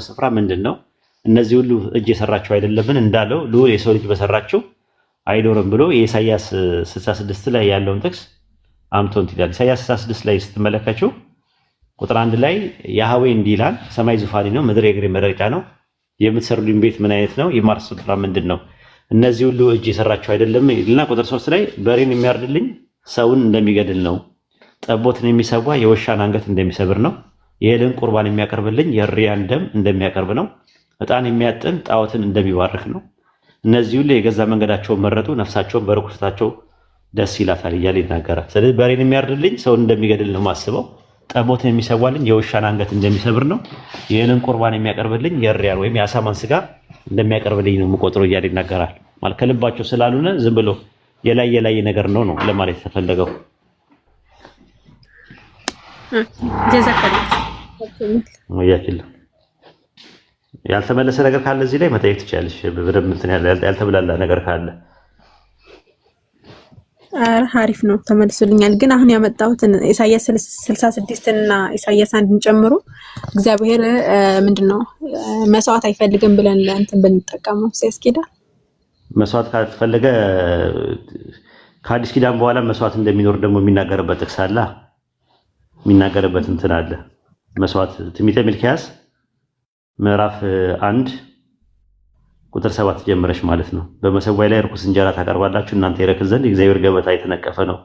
የተናገረበት ስፍራ ምንድነው? እነዚህ ሁሉ እጅ የሰራቸው አይደለምን እንዳለው ልዑል የሰው ልጅ በሰራቸው አይኖርም ብሎ የኢሳይያስ 66 ላይ ያለውን ጥቅስ አምቶን ይላል። ኢሳይያስ 66 ላይ ስትመለከቱ ቁጥር 1 ላይ ያህዌ እንዲህ ይላል፣ ሰማይ ዙፋኔ ነው፣ ምድር የእግሬ መረገጫ ነው። የምትሰሩልኝ ቤት ምን አይነት ነው? የማርስ ስፍራ ምንድን ነው? እነዚህ ሁሉ እጅ የሰራቸው አይደለም ይልና ቁጥር 3 ላይ በሬን የሚያርድልኝ ሰውን እንደሚገድል ነው፣ ጠቦትን የሚሰዋ የውሻን አንገት እንደሚሰብር ነው፣ የእህልን ቁርባን የሚያቀርብልኝ የእሪያን ደም እንደሚያቀርብ ነው፣ ዕጣን የሚያጥን ጣዖትን እንደሚባርክ ነው። እነዚህ ሁሉ የገዛ መንገዳቸውን መረጡ፣ ነፍሳቸውን በርኩሰታቸው ደስ ይላታል እያለ ይናገራል። ስለዚህ በሬን የሚያርድልኝ ሰውን እንደሚገድል ነው ማስበው፣ ጠቦትን የሚሰዋልኝ የውሻን አንገት እንደሚሰብር ነው፣ የእህልን ቁርባን የሚያቀርብልኝ የእሪያን ወይም የአሳማን ስጋ እንደሚያቀርብልኝ ነው የምቆጥረው እያለ ይናገራል። ማለት ከልባቸው ስላልሆነ ዝም ብሎ የላይ ነገር ነው ለማለት የተፈለገው። ያልተመለሰ ነገር ካለ እዚህ ላይ መጠየቅ ትችላለሽ። በደንብ እንትን ያልተብላላ ነገር ካለ አሪፍ ነው፣ ተመልሶልኛል። ግን አሁን ያመጣሁትን ኢሳይያስ 66 እና ኢሳይያስ 1ን ጨምሮ እግዚአብሔር ምንድነው መስዋዕት አይፈልግም ብለን ለእንትን ብንጠቀመው ሲያስኬዳል። መስዋዕት ካልተፈለገ ከአዲስ ኪዳን በኋላ መስዋዕት እንደሚኖር ደግሞ የሚናገርበት ጥቅስ አለ፣ የሚናገርበት እንትን አለ። መስዋዕት ትንቢተ ሚልክያስ ምዕራፍ 1 ቁጥር 7 ጀምረሽ ማለት ነው። በመሰዋይ ላይ ርኩስ እንጀራ ታቀርባላችሁ እናንተ ይረክስ ዘንድ የእግዚአብሔር ገበታ የተነቀፈ ነው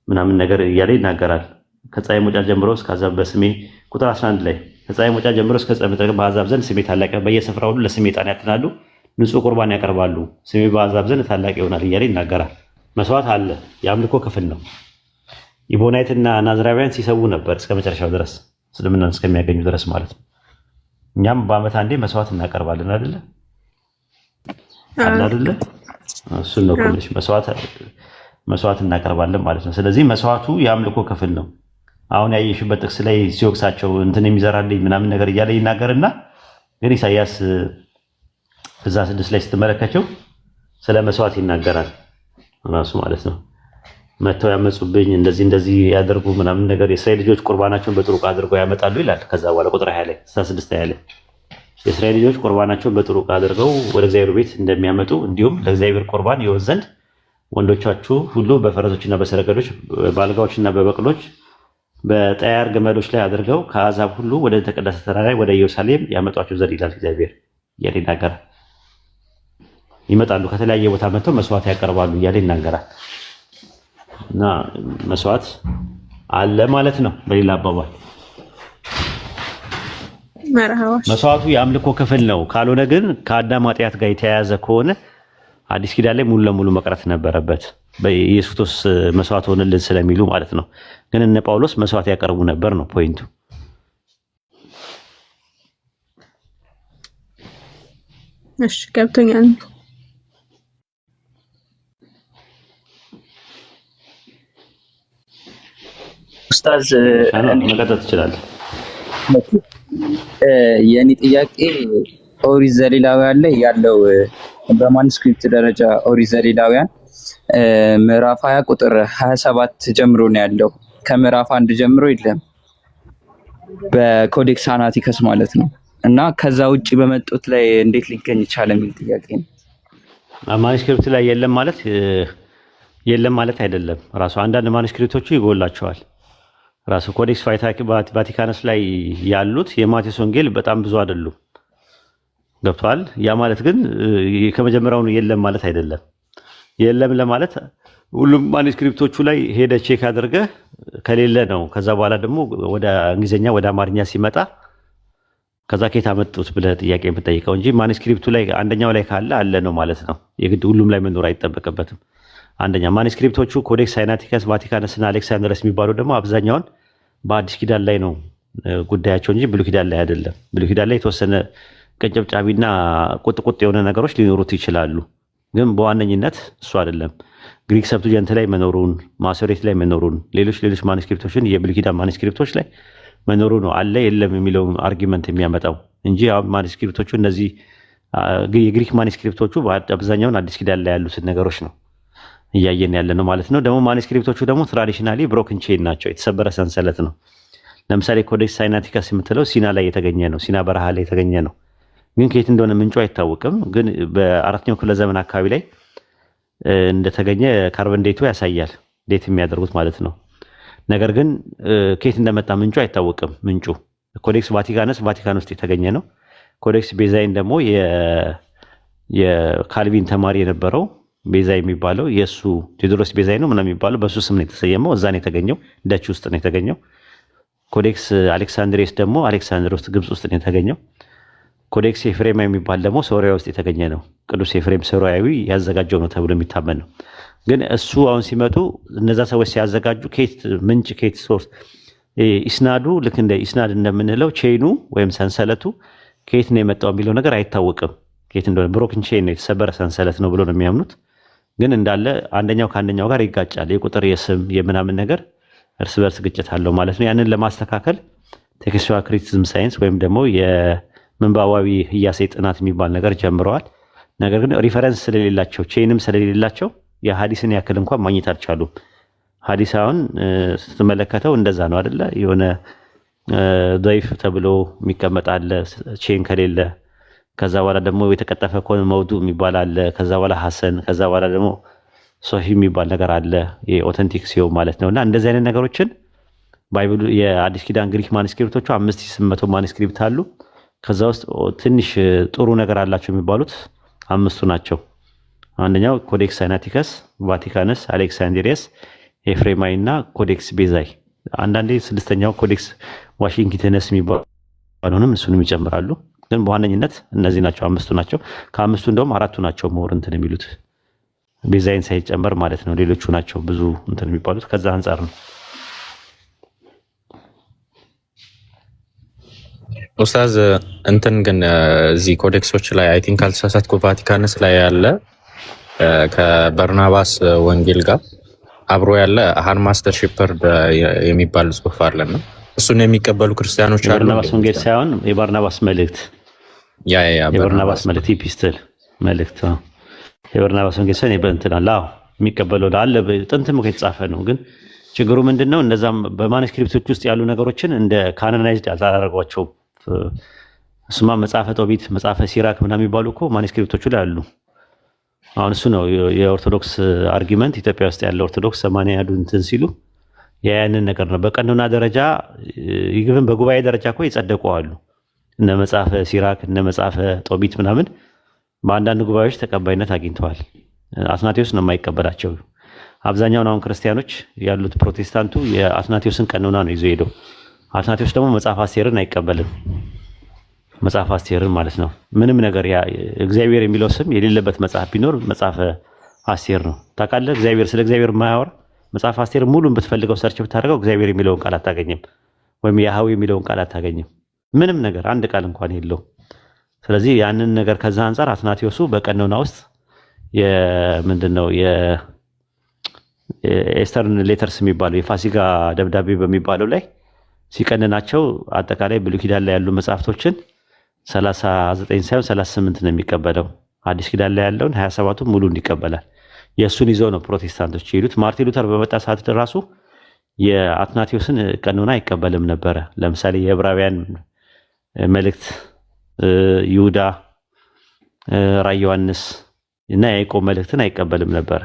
ምናምን ነገር እያለ ይናገራል። ከፀሐይ መውጫ ጀምሮ እስከ አሕዛብ በስሜ ቁጥር 11 ላይ ከፀሐይ መውጫ ጀምሮ እስከ ፀሐይ መጥለቅ በአሕዛብ ዘንድ ስሜ ታላቅ ነው፣ በየስፍራው ሁሉ ለስሜ ዕጣን ያጥናሉ፣ ንጹህ ቁርባን ያቀርባሉ፣ ስሜ በአሕዛብ ዘንድ ታላቅ ይሆናል እያለ ይናገራል። መስዋዕት አለ፣ የአምልኮ ክፍል ነው። ኢቦናይትና ናዝራውያን ሲሰዉ ነበር እስከ መጨረሻው ድረስ እስልምናን እስከሚያገኙ ድረስ ማለት ነው። እኛም በዓመት አንዴ መስዋዕት እናቀርባለን አይደለ? አይደለ? እሱን ነው ኩልሽ መስዋዕት እናቀርባለን ማለት ነው። ስለዚህ መስዋዕቱ የአምልኮ ክፍል ነው። አሁን ያየሽበት ጥቅስ ላይ ሲወቅሳቸው እንትን የሚዘራልኝ ምናምን ነገር እያለ ይናገርና ግን ኢሳይያስ 66 ላይ ስትመለከቸው ስለ መስዋዕት ይናገራል ራሱ ማለት ነው። መተው ያመጹብኝ እንደዚህ ያደርጉ ምናምን ነገር የእስራኤል ልጆች ቁርባናቸውን በጥሩ ዕቃ አድርገው ያመጣሉ ይላል። ከዛ በኋላ ቁጥር 20 ላይ 66 ላይ የእስራኤል ልጆች ቁርባናቸውን በጥሩ ዕቃ አድርገው ወደ እግዚአብሔር ቤት እንደሚያመጡ እንዲሁም ለእግዚአብሔር ቁርባን ይሆን ዘንድ ወንዶቻችሁ ሁሉ በፈረሶችና በሰረገሎች በአልጋዎችና በበቅሎች በጠያር ገመዶች ላይ አድርገው ከአሕዛብ ሁሉ ወደ ተቀደሰ ተራራ ወደ ኢየሩሳሌም ያመጧቸው ዘንድ ይላል እግዚአብሔር እያለ ይናገራል። ይመጣሉ፣ ከተለያየ ቦታ መጥተው መስዋዕት ያቀርባሉ እያለ ይናገራል። እና መስዋዕት አለ ማለት ነው። በሌላ አባባል መስዋዕቱ የአምልኮ ክፍል ነው። ካልሆነ ግን ከአዳም ኃጢአት ጋር የተያያዘ ከሆነ አዲስ ኪዳን ላይ ሙሉ ለሙሉ መቅረት ነበረበት። በኢየሱስ ክርስቶስ መስዋዕት ሆነልን ስለሚሉ ማለት ነው። ግን እነ ጳውሎስ መስዋዕት ያቀርቡ ነበር ነው ፖይንቱ። እሺ ገብቶኛል። ኡስታዝ መቀጠል ትችላለህ። የኔ ጥያቄ ኦሪት ዘሌዋውያን ላይ ያለው በማኑስክሪፕት ደረጃ ኦሪት ዘሌዋውያን ምዕራፍ 20 ቁጥር 27 ጀምሮ ነው ያለው። ከምዕራፍ 1 ጀምሮ የለም በኮዴክስ አናቲከስ ማለት ነው። እና ከዛ ውጪ በመጡት ላይ እንዴት ሊገኝ ይቻላል የሚል ጥያቄ ነው። ማኑስክሪፕት ላይ የለም ማለት አይደለም። ራሱ አንዳንድ ማኑስክሪፕቶቹ ይጎላቸዋል። ራሱ ኮዴክስ ቫቲካነስ ላይ ያሉት የማቴዎስ ወንጌል በጣም ብዙ አይደሉም። ገብቷል። ያ ማለት ግን ከመጀመሪያው የለም ማለት አይደለም። የለም ለማለት ሁሉም ማኑስክሪፕቶቹ ላይ ሄደ ቼክ አድርገህ ከሌለ ነው። ከዛ በኋላ ደግሞ ወደ እንግሊዝኛ ወደ አማርኛ ሲመጣ ከዛ ከየት አመጡት ብለህ ጥያቄ የምትጠይቀው እንጂ ማኑስክሪፕቱ ላይ አንደኛው ላይ ካለ አለ ነው ማለት ነው። የግድ ሁሉም ላይ መኖር አይጠበቅበትም። አንደኛ ማኑስክሪፕቶቹ ኮዴክስ ሳይናቲከስ፣ ቫቲካነስ እና አሌክሳንድረስ የሚባሉ ደግሞ አብዛኛውን በአዲስ ኪዳን ላይ ነው ጉዳያቸው እንጂ ብሉይ ኪዳን ላይ አይደለም። ብሉይ ኪዳን ላይ የተወሰነ ቅንጭብጫቢና ቁጥቁጥ የሆነ ነገሮች ሊኖሩት ይችላሉ፣ ግን በዋነኝነት እሱ አይደለም። ግሪክ ሰብቱጀንት ላይ መኖሩን፣ ማሶሬት ላይ መኖሩን፣ ሌሎች ማኑስክሪፕቶችን የብሉይ ኪዳን ማኑስክሪፕቶች ላይ መኖሩ ነው አለ የለም የሚለውን አርጊመንት የሚያመጣው እንጂ አሁን ማኑስክሪፕቶቹ እነዚህ የግሪክ ማኑስክሪፕቶቹ አብዛኛውን አዲስ ኪዳን ላይ ያሉትን ነገሮች ነው እያየን ያለ ነው ማለት ነው። ደግሞ ማኑስክሪፕቶቹ ደግሞ ትራዲሽናሊ ብሮክን ቼን ናቸው፣ የተሰበረ ሰንሰለት ነው። ለምሳሌ ኮዴክስ ሳይናቲከስ የምትለው ሲና ላይ የተገኘ ነው፣ ሲና በረሃ ላይ የተገኘ ነው። ግን ከየት እንደሆነ ምንጩ አይታወቅም። ግን በ4ኛው ክፍለ ዘመን አካባቢ ላይ እንደተገኘ ካርበን ዴቱ ያሳያል፣ ዴት የሚያደርጉት ማለት ነው። ነገር ግን ከየት እንደመጣ ምንጩ አይታወቅም። ምንጩ ኮዴክስ ቫቲካነስ ቫቲካን ውስጥ የተገኘ ነው። ኮዴክስ ቤዛይን ደግሞ የካልቪን ተማሪ የነበረው ቤዛይ የሚባለው የእሱ ቴዎድሮስ ቤዛይ ነው ምናምን የሚባለው በእሱ ስም ነው የተሰየመው። እዛ ነው የተገኘው፣ ደች ውስጥ ነው የተገኘው። ኮዴክስ አሌክሳንድሬስ ደግሞ አሌክሳንድር ውስጥ ግብፅ ውስጥ ነው የተገኘው። ኮዴክስ ኤፍሬማ የሚባል ደግሞ ሶሪያ ውስጥ የተገኘ ነው። ቅዱስ ኤፍሬም ሶሪያዊ ያዘጋጀው ነው ተብሎ የሚታመን ነው። ግን እሱ አሁን ሲመጡ እነዛ ሰዎች ሲያዘጋጁ ኬት ምንጭ ኬት ሶርስ ኢስናዱ ልክ እንደ ኢስናድ እንደምንለው ቼኑ ወይም ሰንሰለቱ ከየት ነው የመጣው የሚለው ነገር አይታወቅም። ከየት እንደሆነ ብሮክን ቼን ነው የተሰበረ ሰንሰለት ነው ብሎ ነው የሚያምኑት። ግን እንዳለ አንደኛው ከአንደኛው ጋር ይጋጫል። የቁጥር የስም የምናምን ነገር እርስ በርስ ግጭት አለው ማለት ነው። ያንን ለማስተካከል ቴክስቹዋል ክሪቲሲዝም ሳይንስ ወይም ደግሞ የምንባባዊ ህያሴ ጥናት የሚባል ነገር ጀምረዋል። ነገር ግን ሪፈረንስ ስለሌላቸው ቼንም ስለሌላቸው የሀዲስን ያክል እንኳን ማግኘት አልቻሉም። ሀዲስ አሁን ስትመለከተው እንደዛ ነው አይደለ? የሆነ ضعيف ተብሎ የሚቀመጥ አለ ቼን ከሌለ። ከዛ በኋላ ደግሞ የተቀጠፈ ከሆነ መውዱ የሚባል አለ። ከዛ በኋላ ሐሰን፣ ከዛ በኋላ ደግሞ ሶሂ የሚባል ነገር አለ፣ የኦተንቲክ ሲሆን ማለት ነውና እንደዚህ አይነት ነገሮችን ባይብሉ የአዲስ ኪዳን ግሪክ ማኑስክሪፕቶቹ 5800 ማኑስክሪፕት አሉ። ከዛ ውስጥ ትንሽ ጥሩ ነገር አላቸው የሚባሉት 5ቱ ናቸው። አንደኛው ኮዴክስ ሳይናቲከስ፣ ቫቲካነስ፣ አሌክሳንድሪየስ፣ ኤፍሬማይ እና ኮዴክስ ቤዛይ። አንዳንዴ 6ኛው ኮዴክስ ዋሽንግተንስ የሚባሉንም እሱንም ይጨምራሉ። ግን በዋነኝነት እነዚህ ናቸው፣ 5ቱ ናቸው። ከ5ቱ እንደውም 4ቱ ናቸው ሞር እንትን የሚሉት ቤዛይን ሳይጨመር ማለት ነው። ሌሎቹ ናቸው ብዙ እንትን የሚባሉት ከዛ አንጻር ነው። ኡስታዝ እንትን ግን እዚህ ኮዴክሶች ላይ አይ ቲንክ አልተሳሳትኩ ቫቲካንስ ላይ ያለ ከበርናባስ ወንጌል ጋር አብሮ ያለ ሃን ማስተር ሺፐርድ የሚባል ጽሑፍ አለና እሱን የሚቀበሉ ክርስቲያኖች አሉ። የበርናባስ ወንጌል ሳይሆን የበርናባስ መልእክት፣ የበርናባስ መልእክት ኢፒስትል መልእክት፣ የበርናባስ ወንጌል ሳይሆን የበእንትን አለ የሚቀበለው አለ። ጥንትም የተጻፈ ነው። ግን ችግሩ ምንድነው? እነዛም በማኑስክሪፕቶች ውስጥ ያሉ ነገሮችን እንደ ካኖናይዝድ አላደረጓቸውም። እሱማ መጽሐፈ ጦቢት፣ መጽሐፈ ሲራክ ምናምን የሚባሉ እኮ ማኑስክሪፕቶቹ ላይ አሉ። አሁን እሱ ነው የኦርቶዶክስ አርጊመንት። ኢትዮጵያ ውስጥ ያለው ኦርቶዶክስ 80 ያዱ እንትን ሲሉ ያንን ነገር ነው። በቀኖና ደረጃ ይግብን በጉባኤ ደረጃ እኮ የጸደቁ አሉ። እነ መጽሐፈ ሲራክ እነ መጽሐፈ ጦቢት ምናምን በአንዳንድ ጉባኤዎች ተቀባይነት አግኝተዋል። አትናቴዎስ ነው የማይቀበላቸው። አብዛኛውን አሁን ክርስቲያኖች ያሉት ፕሮቴስታንቱ የአትናቴዎስን ቀኖና ነው ይዞ ሄደው። አትናቴዎስ ደግሞ መጽሐፍ አስቴርን አይቀበልም። መጽሐፍ አስቴርን ማለት ነው። ምንም ነገር እግዚአብሔር የሚለው ስም የሌለበት መጽሐፍ ቢኖር መጽሐፈ አስቴር ነው። ታውቃለህ? እግዚአብሔር ስለ እግዚአብሔር የማያወራ መጽሐፍ አስቴር ሙሉን ብትፈልገው ሰርች ብታደርገው እግዚአብሔር የሚለውን ቃል አታገኝም፣ ወይም ያህዌ የሚለውን ቃል አታገኝም። ምንም ነገር አንድ ቃል እንኳን የለውም። ስለዚህ ያንን ነገር ከዛ አንጻር አትናቴዎሱ በቀኖና ውስጥ ምንድነው የኤስተርን ሌተርስ የሚባለው የፋሲካ ደብዳቤ በሚባለው ላይ ሲቀንናቸው አጠቃላይ ብሉይ ኪዳን ላይ ያሉ መጽሐፍቶችን 39 ሳይሆን 38 ነው የሚቀበለው። አዲስ ኪዳን ላይ ያለውን 27ቱ ሙሉ እንዲቀበላል። የእሱን ይዘው ነው ፕሮቴስታንቶች የሄዱት። ማርቲን ሉተር በመጣ ሰዓት ራሱ የአትናቴዎስን ቀኖና አይቀበልም ነበረ። ለምሳሌ የዕብራውያን መልእክት፣ ይሁዳ፣ ራዕየ ዮሐንስ እና የያዕቆብ መልእክትን አይቀበልም ነበረ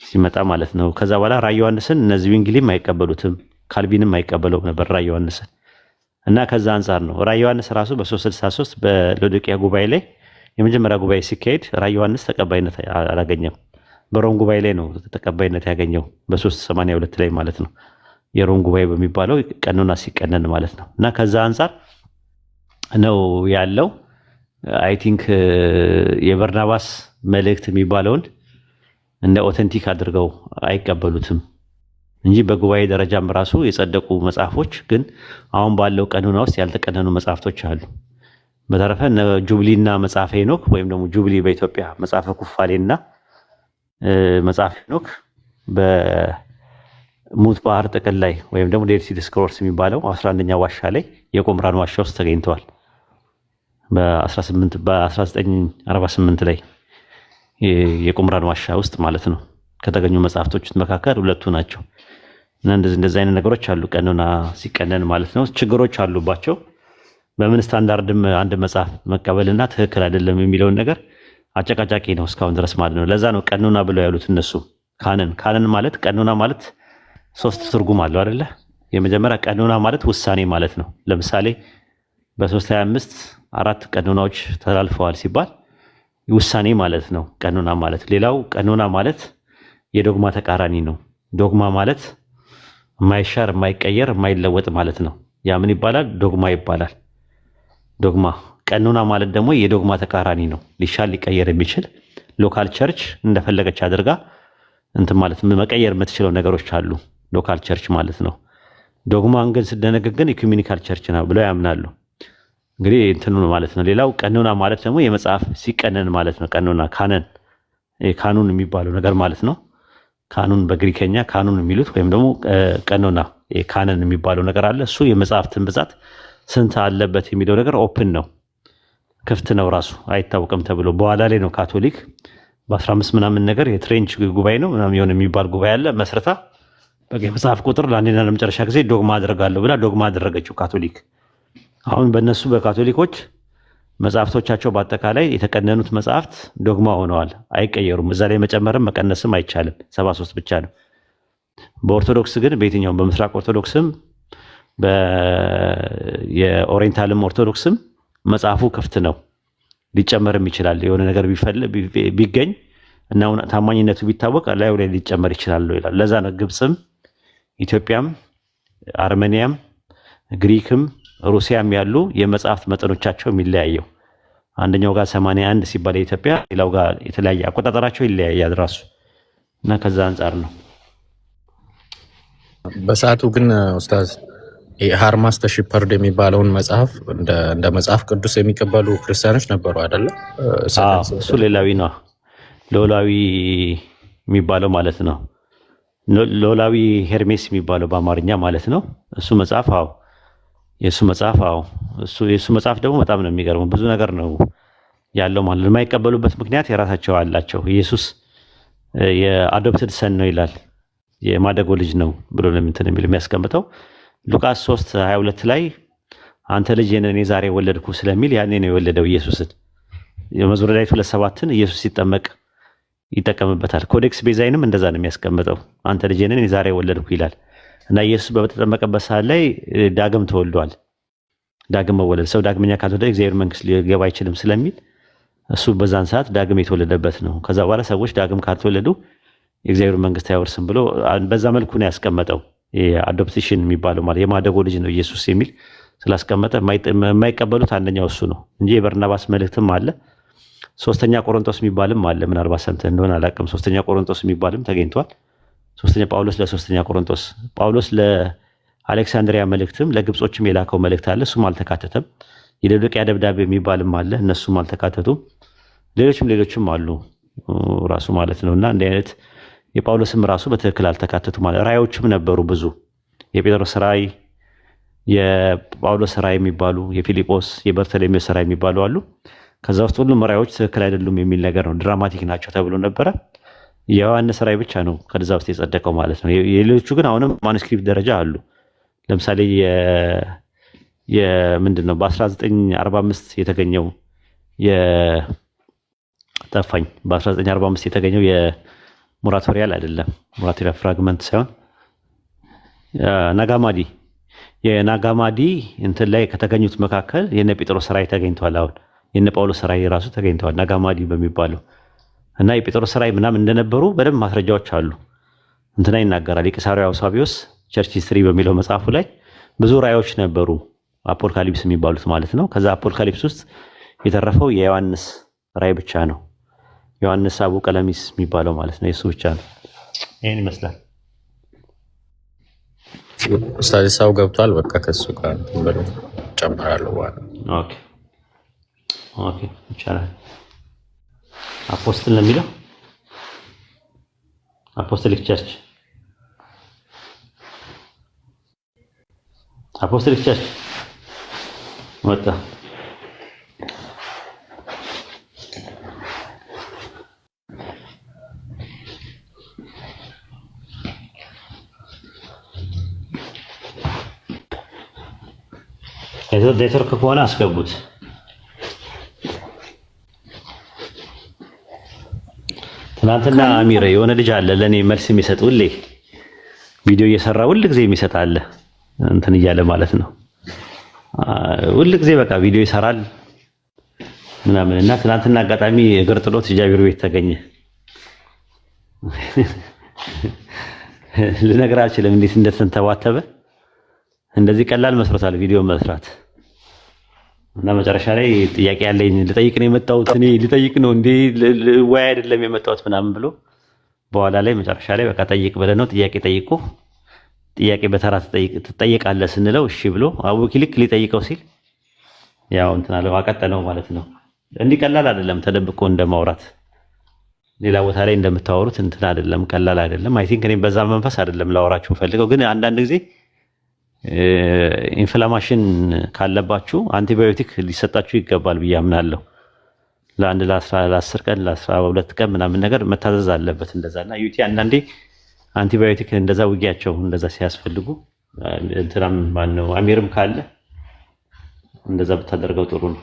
ሲመጣ ማለት ነው። ከዛ በኋላ ራዕየ ዮሐንስን እነዚህ ዊንግሊም አይቀበሉትም፣ ካልቪንም አይቀበለውም ነበር ራዕየ ዮሐንስን እና ከዛ አንጻር ነው ራዕየ ዮሐንስ ራሱ በ363 በሎዶቅያ ጉባኤ ላይ የመጀመሪያ ጉባኤ ሲካሄድ ራዕየ ዮሐንስ ተቀባይነት አላገኘም። በሮም ጉባኤ ላይ ነው ተቀባይነት ያገኘው በ382 ላይ ማለት ነው። የሮም ጉባኤ በሚባለው ቀኖና ሲቀነን ማለት ነው። እና ከዛ አንጻር ነው ያለው። አይ ቲንክ የበርናባስ መልእክት የሚባለውን እንደ ኦተንቲክ አድርገው አይቀበሉትም እንጂ በጉባኤ ደረጃም ራሱ የጸደቁ መጽሐፎች ግን አሁን ባለው ቀኖና ውስጥ ያልተቀነኑ መጽሐፍቶች አሉ። በተረፈ ጁብሊና መጽሐፈ ሄኖክ ወይም ደግሞ ጁብሊ በኢትዮጵያ መጽሐፈ ኩፋሌና መጽሐፈ ሄኖክ በሙት ባህር ጥቅል ላይ ወይም ደግሞ ዴድ ሲ ስክሮልስ የሚባለው 11ኛ ዋሻ ላይ የቁምራን ዋሻ ውስጥ ተገኝተዋል። በ1948 ላይ የቁምራን ዋሻ ውስጥ ማለት ነው። ከተገኙ መጽሐፍቶች መካከል ሁለቱ ናቸው። እና እንደዚህ አይነት ነገሮች አሉ። ቀኖና ሲቀነን ማለት ነው ችግሮች አሉባቸው። በምን ስታንዳርድም አንድ መጽሐፍ መቀበልና ትክክል አይደለም የሚለውን ነገር አጨቃጫቂ ነው እስካሁን ድረስ ማለት ነው። ለዛ ነው ቀኖና ብለው ያሉት እነሱ። ካነን ማለት ቀኖና ማለት 3 ትርጉም አለው አይደለ? የመጀመሪያ ቀኖና ማለት ውሳኔ ማለት ነው። ለምሳሌ በ325 4 ቀኖናዎች ተላልፈዋል ሲባል ውሳኔ ማለት ነው ቀኖና ማለት። ሌላው ቀኖና ማለት የዶግማ ተቃራኒ ነው። ዶግማ ማለት የማይሻር የማይቀየር የማይለወጥ ማለት ነው። ያ ምን ይባላል? ዶግማ ይባላል። ዶግማ። ቀኖና ማለት ደግሞ የዶግማ ተቃራኒ ነው። ሊሻል ሊቀየር የሚችል ሎካል ቸርች እንደፈለገች አድርጋ እንትን ማለት መቀየር የምትችለው ነገሮች አሉ። ሎካል ቸርች ማለት ነው። ዶግማን ግን ስደነግግ ግን ኢኩሜኒካል ቸርች ነው ብለው ያምናሉ። እንግዲህ እንትኑ ማለት ነው። ሌላው ቀኖና ማለት ደግሞ የመጽሐፍ ሲቀነን ማለት ነው። ቀኖና ካኑን የሚባለው ነገር ማለት ነው። ካኑን በግሪከኛ ካኑን የሚሉት ወይም ደግሞ ቀኖና ካነን የሚባለው ነገር አለ። እሱ የመጽሐፍትን ብዛት ስንት አለበት የሚለው ነገር ኦፕን ነው፣ ክፍት ነው፣ ራሱ አይታወቅም ተብሎ በኋላ ላይ ነው ካቶሊክ በ15 ምናምን ነገር የትሬንች ጉባኤ ነው ምናምን የሆነ የሚባል ጉባኤ አለ መስርታ በቃ የመጽሐፍ ቁጥር ለአንዴና ለመጨረሻ ጊዜ ዶግማ አደርጋለሁ ብላ ዶግማ አደረገችው ካቶሊክ። አሁን በእነሱ በካቶሊኮች መጽሐፍቶቻቸው በአጠቃላይ የተቀነኑት መጽሐፍት ዶግማ ሆነዋል፣ አይቀየሩም። እዛ ላይ መጨመርም መቀነስም አይቻልም፣ 73 ብቻ ነው። በኦርቶዶክስ ግን በየትኛውም በምስራቅ ኦርቶዶክስም የኦሪየንታልም ኦርቶዶክስም መጽሐፉ ክፍት ነው፣ ሊጨመርም ይችላል። የሆነ ነገር ቢገኝ እና ታማኝነቱ ቢታወቅ ላዩ ላይ ሊጨመር ይችላል ይላል። ለዛ ነው ግብፅም ኢትዮጵያም አርሜኒያም ግሪክም ሩሲያም ያሉ የመጽሐፍት መጠኖቻቸው የሚለያየው። አንደኛው ጋር 81 ሲባል የኢትዮጵያ ሌላው ጋር የተለያየ አቆጣጠራቸው ይለያያል ራሱ እና ከዛ አንጻር ነው። በሰዓቱ ግን ኡስታዝ ሃርማስ ዘ ሺፐርድ የሚባለውን መጽሐፍ እንደ መጽሐፍ ቅዱስ የሚቀበሉ ክርስቲያኖች ነበሩ አይደለ? እሱ ሌላዊ ነው፣ ሎላዊ የሚባለው ማለት ነው። ሎላዊ ሄርሜስ የሚባለው በአማርኛ ማለት ነው። እሱ መጽሐፍ የእሱ መጽሐፍ ደግሞ በጣም ነው የሚገርመው። ብዙ ነገር ነው ያለው ማለት ነው። የማይቀበሉበት ምክንያት የራሳቸው አላቸው። ኢየሱስ የአዶፕትድ ሰን ነው ይላል፣ የማደጎ ልጅ ነው ብሎ ነው የሚያስቀምጠው። ሉቃስ 3:22 ላይ አንተ ልጅ እኔ ዛሬ ወለድኩ ስለሚል ያኔ ነው የወለደው ኢየሱስን። የመዝሙረ ዳዊት 2:7ን ኢየሱስ ሲጠመቅ ይጠቀምበታል። ኮዴክስ ቤዛይንም እንደዛ ነው የሚያስቀምጠው። አንተ ልጅ እኔ ዛሬ ወለድኩ ይላል እና ኢየሱስ በተጠመቀበት ሰዓት ላይ ዳግም ተወልዷል። ዳግም መወለድ ሰው ዳግመኛ ካልተወለደ እግዚአብሔር መንግስት ሊገባ አይችልም ስለሚል እሱ በዛን ሰዓት ዳግም የተወለደበት ነው። ከዛ በኋላ ሰዎች ዳግም ካልተወለዱ የእግዚአብሔር መንግስት አይወርስም ብሎ በዛ መልኩ ነው ያስቀመጠው። አዶፕሽን የሚባለው ማለት የማደጎ ልጅ ነው ኢየሱስ የሚል ስላስቀመጠ የማይቀበሉት አንደኛው እሱ ነው እንጂ የበርናባስ መልእክትም አለ። 3ኛ ቆሮንቶስ የሚባልም አለ። ምናልባት ሰምተህ እንደሆነ አላውቅም። 3ኛ ቆሮንቶስ የሚባልም ተገኝቷል። ጳውሎስ ለ3ኛ ቆሮንቶስ፣ ጳውሎስ ለአሌክሳንድሪያ መልእክትም ለግብጾችም የላከው መልእክት አለ። እሱም አልተካተተም። የሎዶቅያ ደብዳቤ የሚባልም አለ። እነሱም አልተካተቱም። ሌሎችም አሉ ራሱ ማለት ነው። እና እንዲህ አይነት የጳውሎስም ራሱ በትክክል አልተካተቱ ማለት። ራእዮችም ነበሩ ብዙ፣ የጴጥሮስ ራእይ፣ የጳውሎስ ራእይ የሚባሉ፣ የፊልጶስ የበርተሎሜዎስ ራእይ የሚባሉ አሉ። ከዛ ውስጥ ሁሉም ራእዮች ትክክል አይደሉም የሚል ነገር ነው። ድራማቲክ ናቸው ተብሎ ነበረ። የዮሐንስ ራእይ ብቻ ነው ከዛ ውስጥ የጸደቀው ማለት ነው። የሌሎቹ ግን አሁንም ማኑስክሪፕት ደረጃ አሉ። ለምሳሌ ምንድን ነው በ1945 የተገኘው ጠፋኝ። በ1945 የተገኘው የሞራቶሪያል አይደለም፣ ሞራቶሪያ ፍራግመንት ሳይሆን ናጋማዲ የናጋማዲ እንትን ላይ ከተገኙት መካከል የነ ጴጥሮስ ራእይ ተገኝቷል። አሁን የነ ጳውሎስ ራእይ ራሱ ተገኝተዋል ናጋማዲ በሚባለው እና የጴጥሮስ ራእይ ምናምን እንደነበሩ በደንብ ማስረጃዎች አሉ። እንትና ይናገራል የቂሳርያው አውሳቢዮስ ቸርች ሂስትሪ በሚለው መጽሐፉ ላይ ብዙ ራእዮች ነበሩ፣ አፖካሊፕስ የሚባሉት ማለት ነው። ከዛ አፖካሊፕስ ውስጥ የተረፈው የዮሐንስ ራእይ ብቻ ነው። ዮሐንስ አቡ ቀለሚስ የሚባለው ማለት ነው፣ የሱ ብቻ ነው። ይሄን ይመስላል። ኡስታዝ ሰው ገብቷል። በቃ ከሱ ጋር ጨምራለሁ። ኦኬ ይቻላል። አፖስትል ለሚለው አፖስቶሊክ ቸርች ወጣ። ኔትወርክ ከሆነ አስገቡት። ትናንትና አሚር የሆነ ልጅ አለ ለኔ መልስ የሚሰጥ ሁሌ ቪዲዮ እየሰራ ሁሉ ጊዜ የሚሰጥ አለ እንትን እያለ ማለት ነው። ሁሉ ጊዜ በቃ ቪዲዮ ይሰራል ምናምን እና ትናንትና አጋጣሚ እግር ጥሎት ጃቢር ቤት ተገኘ። ልነግርህ አልችልም እንዴት እንደተንተባተበ። እንደዚህ ቀላል መስሎታል ቪዲዮ መስራት እና መጨረሻ ላይ ጥያቄ ያለኝ ልጠይቅ ነው የመጣሁት እኔ ልጠይቅ ነው እንዴ ወይ አይደለም የመጣሁት ምናምን ብሎ በኋላ ላይ መጨረሻ ላይ በቃ ጠይቅ ብለህ ነው ጥያቄ ጠይቁ ጥያቄ በተራ ትጠይቃለህ ስንለው እሺ ብሎ አቡኪ ልክ ሊጠይቀው ሲል ያው እንትን አለው አቀጠነው ማለት ነው። እንዲህ ቀላል አይደለም ተደብቆ እንደማውራት ሌላ ቦታ ላይ እንደምታወሩት እንትን አይደለም ቀላል አይደለም። አይ ቲንክ እኔ በዛ መንፈስ አይደለም ላወራችሁ ፈልገው፣ ግን አንዳንድ ጊዜ ኢንፍላማሽን ካለባችሁ አንቲባዮቲክ ሊሰጣችሁ ይገባል ብዬ አምናለሁ። ለአንድ ለ10 ቀን ለ12 ቀን ምናምን ነገር መታዘዝ አለበት እንደዛና ዩቲ አንዳንዴ አንቲባዮቲክ እንደዛ ውጊያቸው እንደዛ ሲያስፈልጉ እንትራም ማነው አሚርም ካለ እንደዛ ብታደርገው ጥሩ ነው።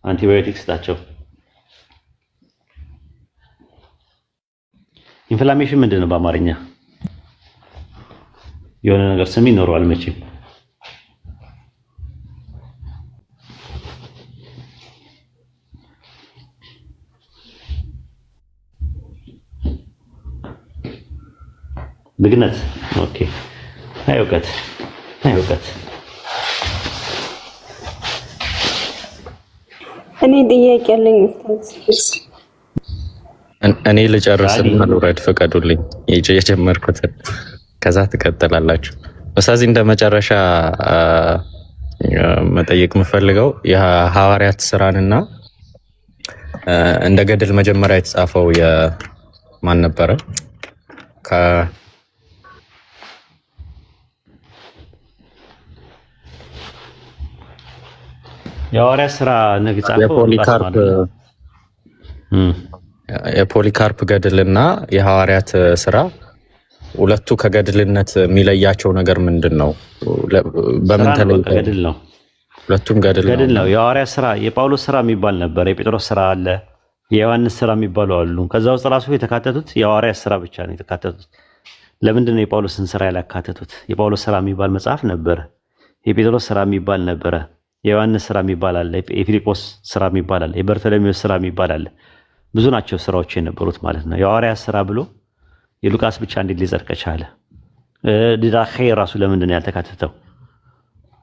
አንቲባዮቲክ ስጣቸው። ኢንፍላሜሽን ምንድን ነው በአማርኛ? የሆነ ነገር ስም ይኖረዋል መቼም። ብግነት። ኦኬ። አይ እውቀት እኔ ጥያቄ ያለኝ ኡስታዝ እኔ ልጨርስና ልውረድ ፍቀዱልኝ። የጀመርኩትን ከዛ ትቀጥላላችሁ። ኡስታዝ እንደ መጨረሻ መጠየቅ የምፈልገው የሐዋርያት ስራንና እንደ ገድል መጀመሪያ የተጻፈው የማን ነበረ? የሐዋርያት ስራ ንግ ጻፈው የፖሊካርፕ ገድልና የሐዋርያት ስራ ሁለቱ ከገድልነት የሚለያቸው ነገር ምንድን ነው? በምን ተለይ? ገድል ነው። ሁለቱም ገድል ነው። የሐዋርያት ስራ የጳውሎስ ስራ የሚባል ነበር፣ የጴጥሮስ ስራ አለ፣ የዮሐንስ ስራ የሚባሉ አሉ። ከዛ ውስጥ ራሱ የተካተቱት የሐዋርያት ስራ ብቻ ነው የተካተቱት። ለምንድን ነው የጳውሎስን ስራ ያላካተቱት? የጳውሎስ ስራ የሚባል መጽሐፍ ነበረ፣ የጴጥሮስ ስራ የሚባል ነበረ፣ የዮሐንስ ስራ የሚባል አለ፣ የፊልጶስ ስራ የሚባል አለ፣ የበርተሎሜዎስ ስራ የሚባል አለ። ብዙ ናቸው ስራዎች የነበሩት ማለት ነው። የሐዋርያት ስራ ብሎ የሉቃስ ብቻ እንዴት ሊጸድቅ ቻለ? ዲዳኬ ራሱ ለምንድን ነው ያልተካተተው?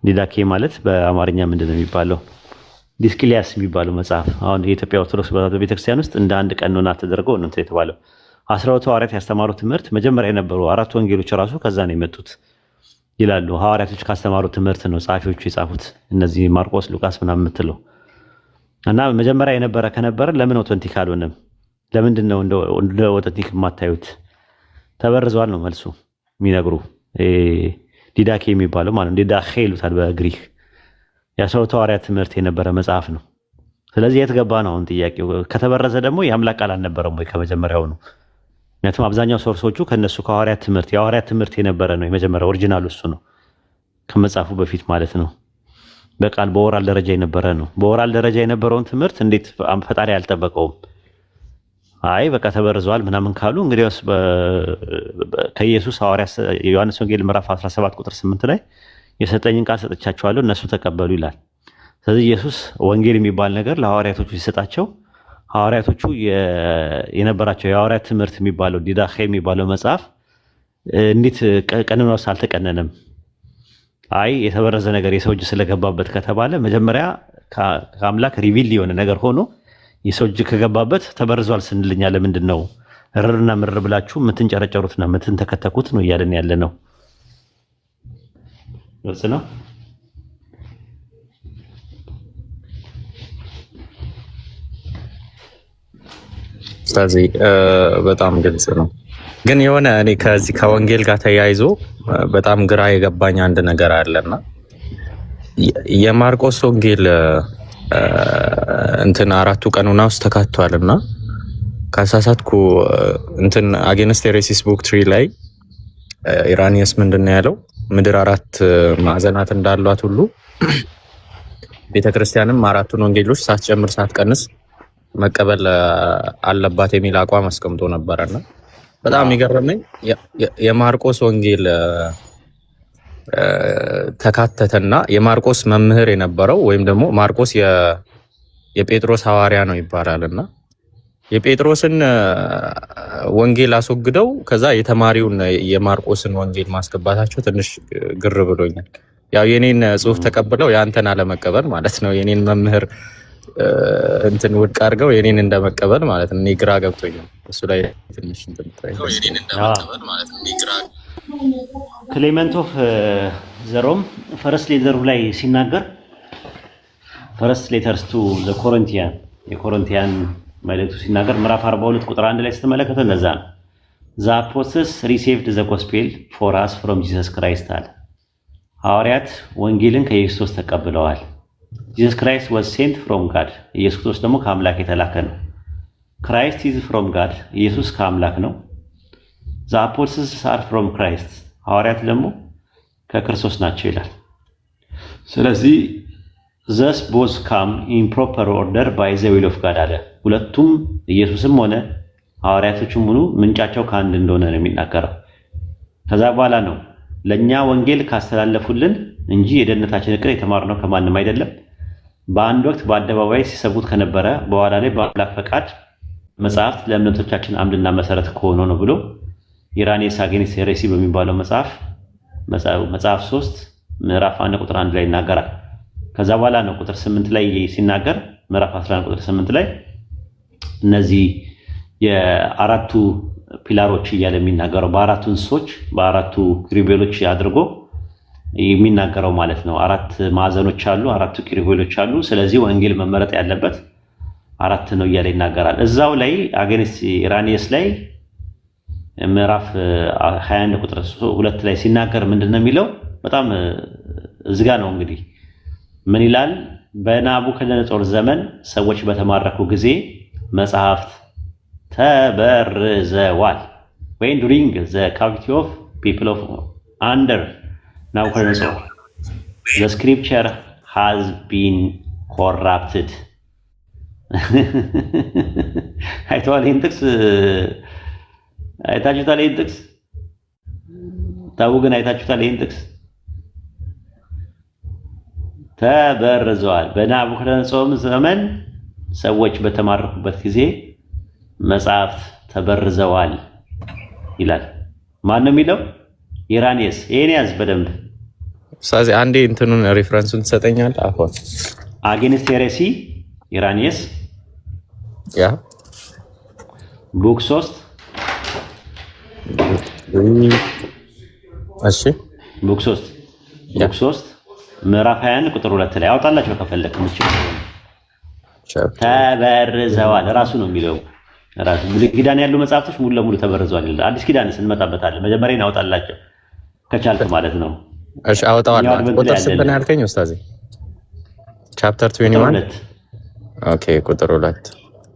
ዲዳኬ ማለት በአማርኛ ምንድን ነው የሚባለው? ዲስቅልያስ የሚባለው መጽሐፍ አሁን የኢትዮጵያ ኦርቶዶክስ ቤተክርስቲያን ውስጥ እንደ አንድ ቀኖና ተደርጎ ነው የተባለው። 12 ሐዋርያት ያስተማሩት ትምህርት መጀመሪያ የነበሩ 4 ወንጌሎች ራሱ ከዛ ነው የመጡት ይላሉ። ሐዋርያቶች ካስተማሩት ትምህርት ነው ጸሐፊዎቹ የጻፉት፣ እነዚህ ማርቆስ፣ ሉቃስ ምናምን የምትለው እና መጀመሪያ የነበረ ከነበረ ለምን ኦተንቲክ አልሆነም? ለምንድን ነው እንደ ኦተንቲክ የማታዩት? ተበርዘዋል ነው መልሱ የሚነግሩ። ዲዳኬ የሚባለው ማለት ዲዳኬ ይሉታል በግሪክ። የ12 ሐዋርያት ትምህርት የነበረ መጽሐፍ ነው። ስለዚህ የት ገባ ነው አሁን ጥያቄው። ከተበረዘ ደግሞ የአምላክ ቃል አልነበረም ወይ ከመጀመሪያው ነው? ምክንያቱም አብዛኛው ሶርሶቹ ከነሱ ከሐዋርያት ትምህርት የሐዋርያት ትምህርት የነበረ ነው። የመጀመሪያው ኦሪጂናሉ እሱ ነው፣ ከመጽሐፉ በፊት ማለት ነው። በቃል በኦራል ደረጃ የነበረ ነው። በኦራል ደረጃ የነበረውን ትምህርት እንዴት ፈጣሪ አልጠበቀውም? አይ በቃ ተበርዘዋል ምናምን ካሉ እንግዲያውስ ከኢየሱስ ሐዋርያት ዮሐንስ ወንጌል ምዕራፍ 17 ቁጥር 8 ላይ የሰጠኝን ቃል ሰጥቻቸዋለሁ እነሱ ተቀበሉ ይላል። ስለዚህ ኢየሱስ ወንጌል የሚባል ነገር ለሐዋርያቶቹ ሲሰጣቸው ሐዋርያቶቹ የነበራቸው የሐዋርያት ትምህርት የሚባለው ዲዳኬ የሚባለው መጽሐፍ እንዴት ቀኖናውስ አልተቀነነም? አይ የተበረዘ ነገር የሰው እጅ ስለገባበት ከተባለ መጀመሪያ ከአምላክ ሪቪል የሆነ ነገር ሆኖ የሰው እጅ ከገባበት ተበርዟል ስንልኛ ለምንድን ነው እርርና ምርር ብላችሁ የምትንጨረጨሩትና የምትንተከተኩት ነው እያለን ያለ ነው። ግልጽ ነው። ስለዚህ በጣም ግልጽ ነው። ግን የሆነ እኔ ከዚህ ከወንጌል ጋር ተያይዞ በጣም ግራ የገባኝ አንድ ነገር አለና የማርቆስ ወንጌል እንትን 4ቱ ቀኖና ውስጥ ተካቷልና ካሳሳትኩ እንትን አጌንስት ሄሬሲስ ቡክ 3 ላይ ኢራኒየስ ምንድን ነው ያለው? ምድር 4 ማዕዘናት እንዳሏት ሁሉ ቤተክርስቲያንም 4ቱን ወንጌሎች ሳትጨምር ሳትቀንስ መቀበል አለባት የሚል አቋም አስቀምጦ ነበርና በጣም የሚገርመኝ የማርቆስ ወንጌል ተካተተና የማርቆስ መምህር የነበረው ወይም ደግሞ ማርቆስ የጴጥሮስ ሐዋርያ ነው ይባላልና የጴጥሮስን ወንጌል አስወግደው ከዛ የተማሪውን የማርቆስን ወንጌል ማስገባታቸው ትንሽ ግር ብሎኛል። ያው የኔን ጽሁፍ ተቀብለው ያንተን አለመቀበል ማለት ነው። የኔን መምህር እንትን ውድቅ አድርገው የኔን እንደመቀበል ማለት ነው። እኔ ግራ ገብቶኛል። እሱ ላይ ትንሽ እንትን የኔን እንደመቀበል ማለት ነው። እኔ ግራ ክሌመንት ኦፍ ዘሮም ፈረስት ሌተሩ ላይ ሲናገር ፈረስት ሌተርስ ቱ ዘ ኮሪንቲያን የኮሪንቲያን መልእክቱ ሲናገር ምዕራፍ 42 ቁጥር 1 ላይ ስትመለከቱ እንደዛ ነው። ዘ አፖስትልስ ሪሲቭድ ዘ ጎስፔል ፎር አስ ፍሮም ጂሰስ ክራይስት አለ። ሐዋርያት ወንጌልን ከኢየሱስ ተቀብለዋል። ጂሰስ ክራይስት ዋዝ ሴንት ፍሮም ጋድ ኢየሱስ ክርስቶስ ደግሞ ከአምላክ የተላከ ነው። ክራይስት ኢዝ ፍሮም ጋድ ኢየሱስ ከአምላክ ነው። ዘ አፖስትልስ አር ፍሮም ክራይስት ሐዋርያት ደግሞ ከክርስቶስ ናቸው ይላል። ስለዚህ ዘስ ቦዝ ካም ኢን ፕሮፐር ኦርደር ባይ ዘ ዊል ኦፍ ጋድ አለ። ሁለቱም ኢየሱስም ሆነ ሐዋርያቶችም ሁሉ ምንጫቸው ከአንድ እንደሆነ ነው የሚናገረው። ከዛ በኋላ ነው ለኛ ወንጌል ካስተላለፉልን እንጂ የደህንነታችን ዕቅድ የተማርነው ከማንም አይደለም፣ በአንድ ወቅት በአደባባይ ሲሰቡት ከነበረ በኋላ ላይ በአምላክ ፈቃድ መጽሐፍት ለእምነቶቻችን አምድና መሰረት ከሆነ ነው ብሎ ኢራኔስ አጌንስት ሄሬሲ በሚባለው መጽሐፍ 3 ምዕራፍ 1 ቁጥር 1 ላይ ይናገራል። ከዛ በኋላ ነው ቁጥር 8 ላይ ሲናገር ምዕራፍ 11 ቁጥር 8 ላይ እነዚህ የአራቱ ፒላሮች እያለ የሚናገረው በአራቱ እንስሶች በአራቱ ኪሩቤሎች አድርጎ የሚናገረው ማለት ነው። 4 ማዕዘኖች አሉ፣ 4 ኪሩቤሎች አሉ። ስለዚህ ወንጌል መመረጥ ያለበት 4 ነው እያለ ይናገራል። እዛው ላይ አጌንስት ኢራኒየስ ላይ ምዕራፍ 21 ቁጥር 2 ላይ ሲናገር ምንድነው የሚለው? በጣም እዝጋ ነው እንግዲህ ምን ይላል? በናቡከደነጾር ዘመን ሰዎች በተማረኩ ጊዜ መጽሐፍት ተበርዘዋል። when during the captivity of people of under ናቡከደነጾር the scripture has been corrupted አይተዋል። ይህን ጥቅስ አይታችሁታል? ይህን ጥቅስ ታው ግን አይታችሁታል? ይህን ጥቅስ ተበርዘዋል። በናቡከደነጾር ዘመን ሰዎች በተማረኩበት ጊዜ መጽሐፍት ተበርዘዋል ይላል። ማን ነው የሚለው? ኢራኒየስ። ይሄን ያዝ በደንብ ስለዚህ አንዴ እንትኑን ሪፈረንሱን ትሰጠኛለህ? አሁን አጌንስት ሄሬሲ ኢራኒየስ ያ ቡክ 3 እሺ ቡክ 3 ምዕራፍ 21 ቁጥር 2 ላይ አውጣላችሁ ከፈለክ ተበርዘዋል። ራሱ ነው የሚለው። ራሱ ብሉይ ኪዳን ያሉ መጽሐፍቶች ሙሉ ለሙሉ ተበርዘዋል ይላል። አዲስ ኪዳን እንመጣበታለን። መጀመሪያ እናውጣላችሁ ከቻልክ ማለት ነው። እሺ አውጣዋለሁ። ቁጥር ስንት ነው ያልከኝ ኡስታዝ? ቻፕተር 21 ኦኬ ቁጥር 2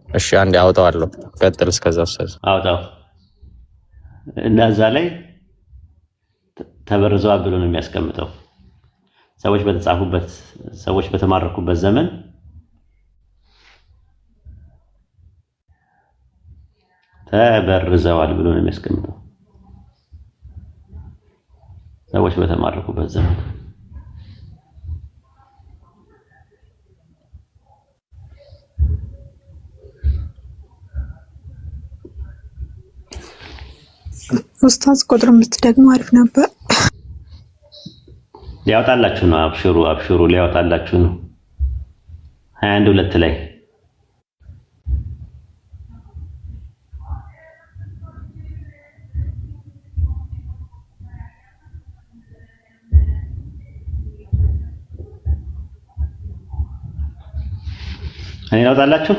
እሺ አንዴ አውጣዋለሁ። ቀጥል እስከዛ ኡስታዝ አውጣው። እዛ ላይ ተበርዘዋል ብሎ ነው የሚያስቀምጠው። ሰዎች በተማረኩበት ዘመን ተበርዘዋል ብሎ ነው የሚያስቀምጠው። ሰዎች በተማረኩበት ዘመን ኡስታዝ ቁጥር ብትደግሞ አሪፍ ነበር። ሊያወጣላችሁ ነው። አብሽሩ ሊያወጣላችሁ ነው። 21 2 ላይ እኔ ላውጣላችሁ።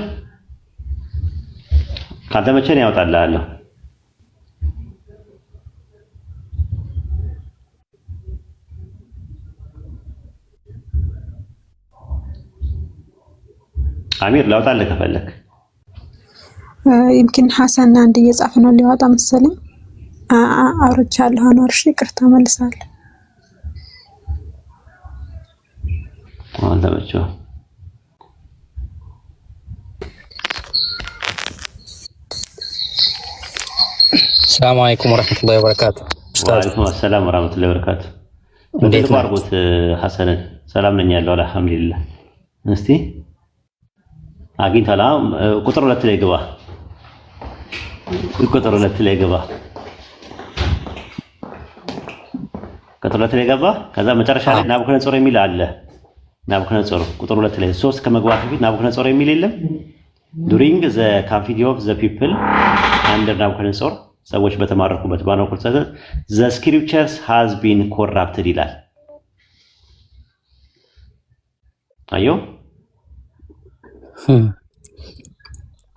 ካልተመቸኝ ያወጣልሃለሁ። አሚር ላውጣልህ ከፈለክ። يمكن ሐሰን አንድ እየጻፈ ነው ሊያወጣ መሰለኝ። አውርቻለሁ። እሺ ይቅርታ መልሳለሁ። አልተመቸው። ሰላም አለይኩም ወራህመቱላሂ ወበረካቱ። ወአለይኩም ሰላም ወራህመቱላሂ ወበረካቱ። እንዴት ባርኩት ሐሰንን ሰላም ነኝ ያለው አልሐምዱሊላህ። እስቲ አግኝተላ ቁጥር 2 ላይ ግባ። ቁጥር 2 ላይ ግባ። ቁጥር 2 ላይ ገባ። ከዛ መጨረሻ ላይ ናቡከደነጾር የሚል አለ። ናቡከደነጾር ቁጥር 2 ላይ 3 ከመግባት በፊት ናቡከደነጾር የሚል የለም። ዱሪንግ ዘ ካምፊዲ ኦፍ ዘ ፒፕል አንደር ናቡከደነጾር ሰዎች በተማረኩበት ባነው ቁርሰተ ዘ ስክሪፕቸርስ ሃዝ ቢን ኮራፕትድ ይላል። አዮ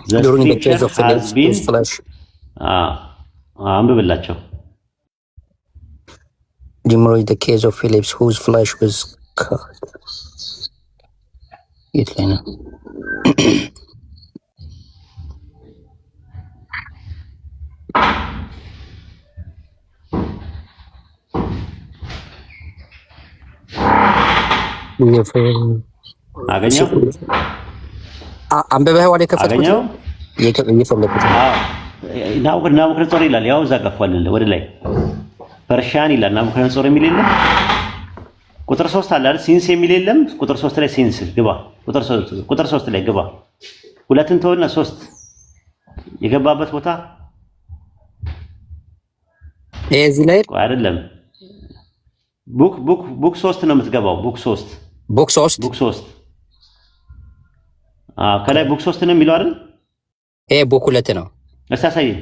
ዘ ስክሪፕቸርስ ሃዝ ቢን አንብብላቸው during the case of Philip whose flesh was cut. የት ላይ ነው? አገኘው አንበበህ ወደ ከፈትኩት አገኘው እየፈለኩት ናቡከደነጾር ይላል። ያው እዛ ቀፏል ወደ ላይ ፐርሺያን ይላል። ናቡከደነጾር የሚል የለም። ቁጥር 3 አለ አይደል? ሲንስ የሚል የለም። ቁጥር 3 ላይ ሲንስ ግባ። ቁጥር 3 ላይ ግባ። ሁለትን ተወና 3 የገባበት ቦታ እዚህ ላይ አይደለም። ቡክ 3 ነው የምትገባው። ቡክ 3 ከላይ ቡክ 3 ነው የሚለው አይደል? ቡክ 2 ነው። እስኪ አሳየኝ።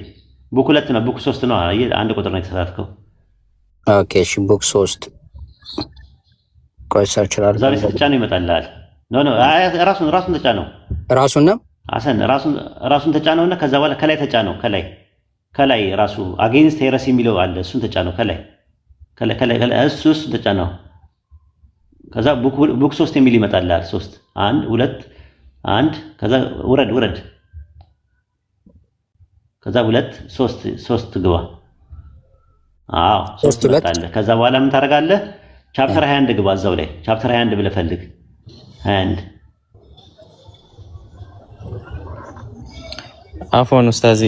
ቡክ 2 ነው። ቡክ 3 ነው። አንድ ቁጥር ነው የተሳሳትከው። ኦኬ እሺ፣ ቡክ 3 ቆይ ሰርች አድርግ። ዛሬ ተጫነው ይመጣልሃል። ኖ ራሱን ተጫነው። ራሱን ነው አሰን ራሱን ተጫነውና ከዛ በኋላ ከላይ ተጫነው። ከላይ ራሱ አጌንስት ሄረስ የሚለው አለ። እሱን ተጫነው። ከላይ እሱ ተጫነው። ከዛ ቡክ 3 የሚል ይመጣልሃል። 3 1 2 1 ከዛ ውረድ ከዛ 2 3 ግባ። አዎ 3 ይመጣልህ። ከዛ በኋላ ምን ታደርጋለህ? ቻፕተር 21 ግባ። እዛው ላይ ቻፕተር 21 ብለህ ፈልግ። 21 አፎን ኡስታዚ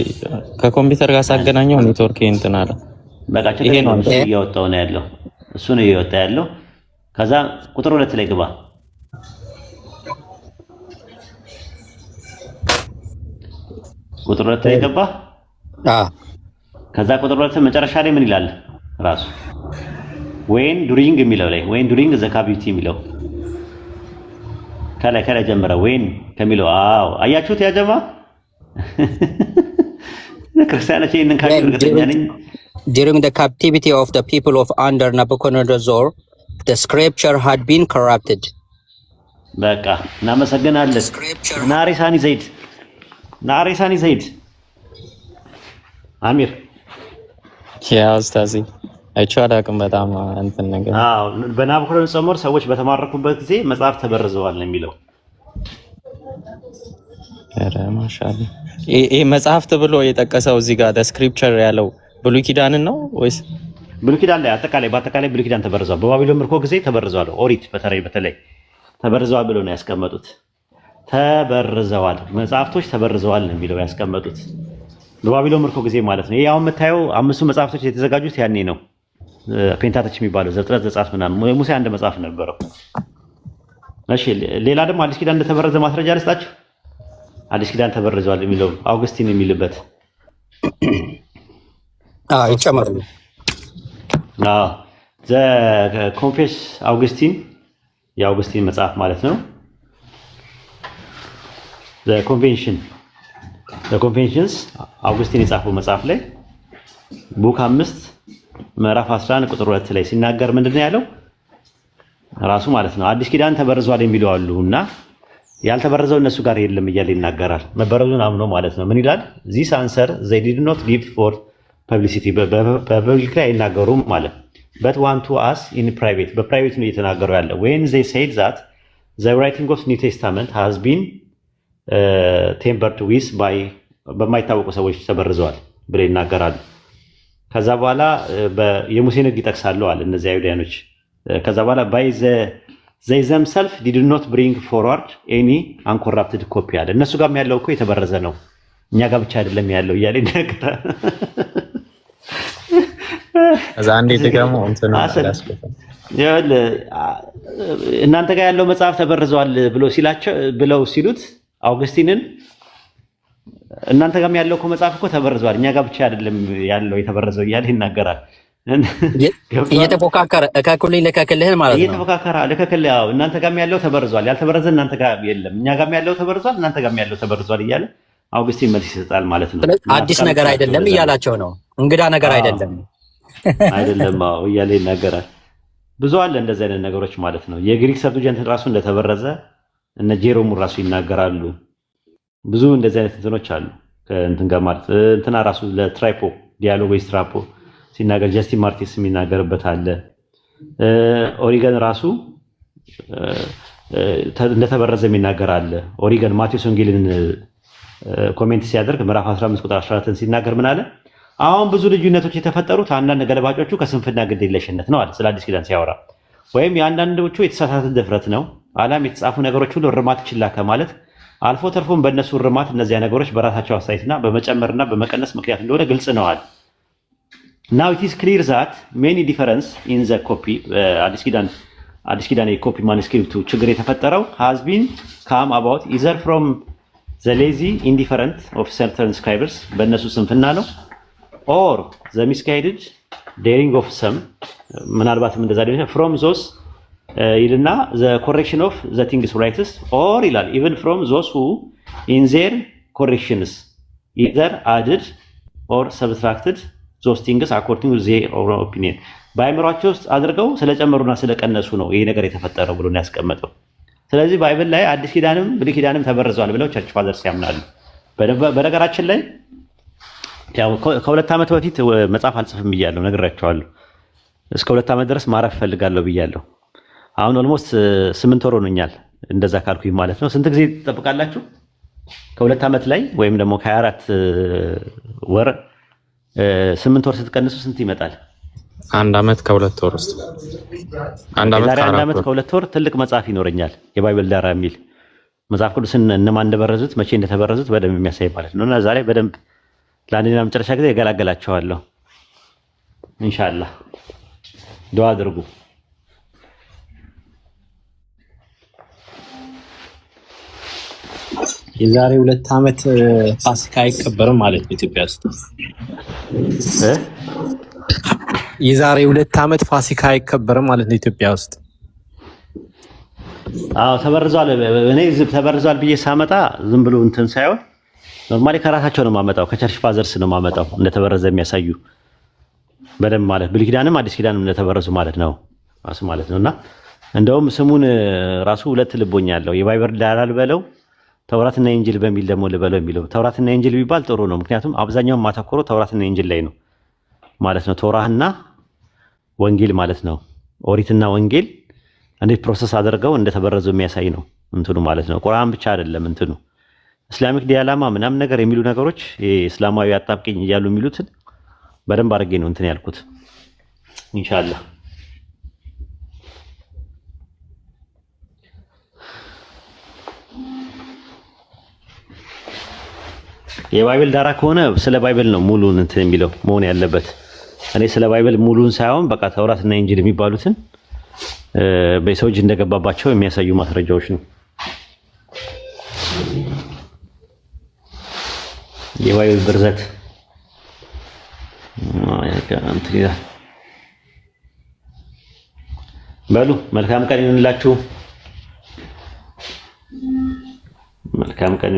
ከኮምፒውተር ጋር ሳገናኘው ኔትወርክ እንትን አለ። በቃ ይሄ ነው እያወጣው ነው ያለው። እሱ ነው እያወጣ ያለው። ከዛ ቁጥር 2 ላይ ግባ። ቁጥር 2 ላይ ገባ። ከዛ ቁጥር 2 መጨረሻ ላይ ምን ይላል? ራሱ ወይን ዱሪንግ የሚለው ላይ ወይን ዱሪንግ ዘ ካቢቲ የሚለው ከላይ ጀመረ ወይን ከሚለው አያችሁት? ያጀማ ክርስቲያኖች ይሄንን ካዩ እርግጠኛ ነኝ during the captivity of the people of under Nabucodonosor the scripture had been corrupted. በቃ እናመሰግናለን። ናሬሳኒ ዘይድ አሚር ያ ኡስታዚ አይቻል አቅም በጣም እንትን ነገር በናቡከደነጾር ሰዎች በተማረኩበት ጊዜ መጽሐፍ ተበርዘዋል ነው የሚለው። ኧረ ማሻአላ ይሄ መጽሐፍት ብሎ የጠቀሰው እዚህ ጋር ስክሪፕቸር ያለው ብሉይ ኪዳንን ነው ወይስ ብሉይ ኪዳን ላይ በአጠቃላይ ብሉይ ኪዳን ተበርዘዋል። በባቢሎን ምርኮ ጊዜ ተበርዘዋል። ኦሪት በተለይ ተበርዘዋል ብሎ ነው ያስቀመጡት። ተበርዘዋል መጽሐፍቶች ተበርዘዋል ነው የሚለው ያስቀመጡት በባቢሎን ምርኮ ጊዜ ማለት ነው። ይሄ አሁን የምታየው 5 መጽሐፍቶች የተዘጋጁት ያኔ ነው። ፔንታተች የሚባለው ዘፍጥረት፣ ዘጸአት ምናምን ሙሴ አንድ መጽሐፍ ነበረው። እሺ ሌላ ደግሞ አዲስ ኪዳን እንደተበረዘ ማስረጃ ልስጣችሁ። አዲስ ኪዳን ተበርዘዋል የሚለው አውግስቲን የሚልበት ይጨመር ዘ ኮንፌስ አውግስቲን የአውግስቲን መጽሐፍ ማለት ነው። ዘ ኮንቬንሽንስ አውግስቲን የጻፈው መጽሐፍ ላይ ቡክ 5 ምዕራፍ 11 ቁጥር 2 ላይ ሲናገር ምንድነው ያለው? ራሱ ማለት ነው አዲስ ኪዳን ተበርዟል የሚለው አሉና ያልተበረዘው እነሱ ጋር የለም እያለ ይናገራል። መበረዙን አምኖ ማለት ነው። ምን ይላል? this answer they did not give for publicity በፐብሊክ ላይ አይናገሩም ማለት but want to us in private በፕራይቬት ነው እየተናገሩ ያለው when they said that the writing of New Testament has been tempered with by በማይታወቁ ሰዎች ተበርዘዋል ብለው ይናገራሉ። ከዛ በኋላ የሙሴን ሕግ ይጠቅሳሉ አለ እነዚህ አይሁዳኖች። ከዛ በኋላ by the they themselves did not bring forward any uncorrupted copy አለ። እነሱ ጋርም ያለው እኮ የተበረዘ ነው፣ እኛ ጋር ብቻ አይደለም ያለው እያለ ይናገራል። እዛ አንዴ ደግሞ እንትን እናንተ ጋር ያለው መጽሐፍ ተበርዟል ብለው ሲሉት አውግስቲንን እናንተ ጋርም ያለው እኮ መጽሐፍ እኮ ተበርዟል፣ እኛ ጋር ብቻ አይደለም ያለው የተበረዘው እያለ ይናገራል። እየተፎካከረ እከክልኝ ለከክልህ ማለት ነው። እየተፎካከረ ለከክልህ ያው እናንተ ጋርም ያለው ተበርዟል፣ ያልተበረዘ እናንተ ጋር የለም፣ እኛ ጋርም ያለው ተበርዟል፣ እናንተ ጋርም ያለው ተበርዟል እያለ አውግስቲን መልስ ይሰጣል ማለት ነው። አዲስ ነገር አይደለም እያላቸው ነው፣ እንግዳ ነገር አይደለም እያለ ይናገራል። ብዙ አለ እንደዚህ አይነት ነገሮች ማለት ነው። የግሪክ ሰብጀንት ራሱ እንደተበረዘ እነ ጄሮሙ ራሱ ይናገራሉ። ብዙ እንደዚህ አይነት እንትኖች አሉ። ከእንትን ጋር ማለት እንትና ራሱ ለትራይፖ ዲያሎግ ወይ ስትራፖ ሲናገር ጀስቲን ማርቲስ የሚናገርበት አለ። ኦሪገን ራሱ እንደተበረዘ የሚናገር አለ። ኦሪገን ማቴዎስ ወንጌልን ኮሜንት ሲያደርግ ምዕራፍ 15 ቁጥር 14 ሲናገር ምን አለ? አሁን ብዙ ልዩነቶች የተፈጠሩት አንዳንድ ገለባጮቹ ከስንፍና ግዴለሽነት ነው አለ። ስለ አዲስ ኪዳን ሲያወራ ወይም የአንዳንዶቹ የተሳሳተ ድፍረት ነው አላም የተጻፉ ነገሮች ሁሉ እርማት ችላ ከማለት አልፎ ተርፎም በእነሱ እርማት እነዚያ ነገሮች በራሳቸው አስተያየትና በመጨመርና በመቀነስ ምክንያት እንደሆነ ግልጽ ነዋል። Now it is clear that many difference in the copy አዲስ ኪዳን የኮፒ ማኑስክሪፕቱ ችግር የተፈጠረው has been come about either from the lazy indifference of certain scribes በእነሱ ስንፍና ነው or the misguided daring of some ምናልባትም እንደዛ ሊሆን from those ይልና the correction of the things rights or ይላል even from those who in their corrections either added or subtracted those things according to their own opinion ባይምሯቸው ውስጥ አድርገው ስለጨመሩና ስለቀነሱ ነው ይሄ ነገር የተፈጠረው ብሎ ነው ያስቀመጠው። ስለዚህ ባይብል ላይ አዲስ ኪዳንም ብሉይ ኪዳንም ተበርዟል ብለው ቸርች ፋዘርስ ያምናሉ። በነገራችን ላይ ያው ከሁለት ዓመት በፊት መጽሐፍ አልጽፍም ብያለሁ፣ ነግራቸዋለሁ። እስከ 2 ዓመት ድረስ ማረፍ ፈልጋለሁ ብያለሁ። አሁን ኦልሞስት 8 ወር ሆኖኛል እንደዛ ካልኩኝ ማለት ነው። ስንት ጊዜ ትጠብቃላችሁ? ከ2 ዓመት ላይ ወይም ደግሞ ከ24 ወር 8 ወር ስትቀንሱ ስንት ይመጣል? 1 ዓመት ከ2 ወር ውስጥ 1 ዓመት ከ2 ወር ትልቅ መጽሐፍ ይኖረኛል፣ የባይብል ዳራ የሚል መጽሐፍ ቅዱስን እነማን እንደበረዙት መቼ እንደተበረዙት በደንብ የሚያሳይ ማለት ነው። እና ዛሬ በደንብ ለአንድና መጨረሻ ጊዜ እገላገላቸዋለሁ ኢንሻአላህ። ዱዓ አድርጉ። የዛሬ 2 ዓመት ፋሲካ አይከበርም ማለት ነው ኢትዮጵያ ውስጥ። የዛሬ 2 ዓመት ፋሲካ አይከበርም ማለት ነው ኢትዮጵያ ውስጥ። አዎ ተበርዟል። እኔ ተበርዟል ብዬ ሳመጣ ዝም ብሎ እንትን ሳይሆን ኖርማሊ ከራሳቸው ነው የማመጣው፣ ከቸርች ፋዘርስ ነው የማመጣው እንደተበረዘ የሚያሳዩ በደንብ ማለት ብሉይ ኪዳንም አዲስ ኪዳንም እንደተበረዙ ማለት ነው ራሱ ማለት ነውና እንደውም ስሙን ራሱ 2 ልቦኛ አለው። የባይብል ዳራ ልበለው ተውራትና ኢንጂል በሚል ደግሞ ልበለው የሚለው ተውራትና ኢንጂል ቢባል ጥሩ ነው። ምክንያቱም አብዛኛው ማተኮረው ተውራትና ኢንጂል ላይ ነው ማለት ነው። ቶራህና ወንጌል ማለት ነው። ኦሪትና ወንጌል እንዴት ፕሮሰስ አድርገው እንደተበረዙ የሚያሳይ ነው እንትኑ ማለት ነው። ቁርአን ብቻ አይደለም እንትኑ እስላሚክ ዲያላማ ምናምን ነገር የሚሉ ነገሮች እስላማዊ አጣብቂኝ እያሉ የሚሉትን በደንብ አድርጌ ነው እንትን ያልኩት ኢንሻአላህ። የባይብል ዳራ ከሆነ ስለ ባይብል ነው ሙሉን እንትን የሚለው መሆን ያለበት። እኔ ስለ ባይብል ሙሉን ሳይሆን በቃ ተውራትና ኢንጂል የሚባሉትን በሰው እጅ እንደገባባቸው የሚያሳዩ ማስረጃዎች ነው። የባይብል ብርዘት በሉ። መልካም ቀን ይሁንላችሁ። መልካም ቀን